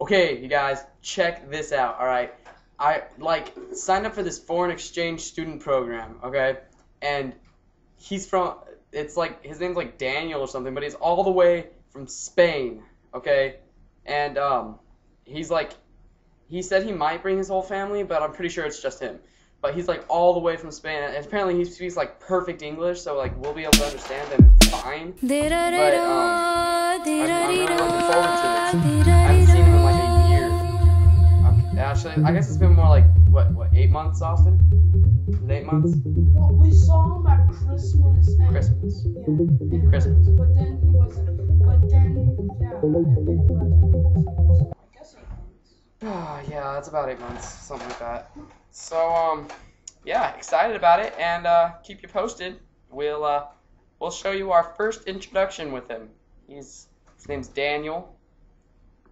Okay, you guys, check this out, alright? I, signed up for this foreign exchange student program, okay? And he's from, his name's like Daniel or something, but he's all the way from Spain, okay? And, he said he might bring his whole family, but I'm pretty sure it's just him. But he's, all the way from Spain, and apparently he speaks, perfect English, so, we'll be able to understand him fine. But, I'm really looking forward to it. I haven't seen him in, a year. Okay, actually, I guess it's been more what, 8 months, Austin? Is it 8 months? Well, we saw him at Christmas. Christmas. Yeah. Christmas. But then he wasn't. But then, yeah. And then he went to so I guess 8 months. Yeah, that's about 8 months, something like that. So, yeah, excited about it, and keep you posted. We'll show you our first introduction with him. His name's Daniel.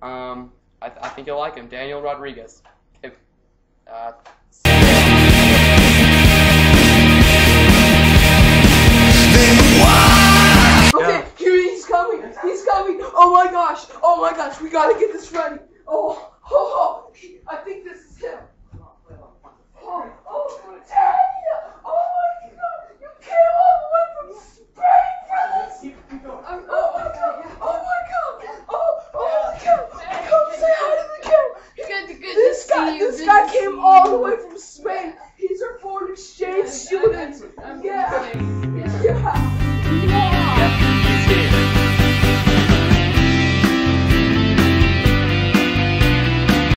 I think you'll like him, Daniel Rodriguez. Okay. Okay, here he's coming. He's coming. Oh my gosh. Oh my gosh. We gotta get this ready. Oh. I think this is him. Daniel! Oh my god! You came all the way from Spain for this! Oh my god! Oh my god! Come say hi to the camera! This guy came all the way from Spain. He's our foreign exchange student. Yeah.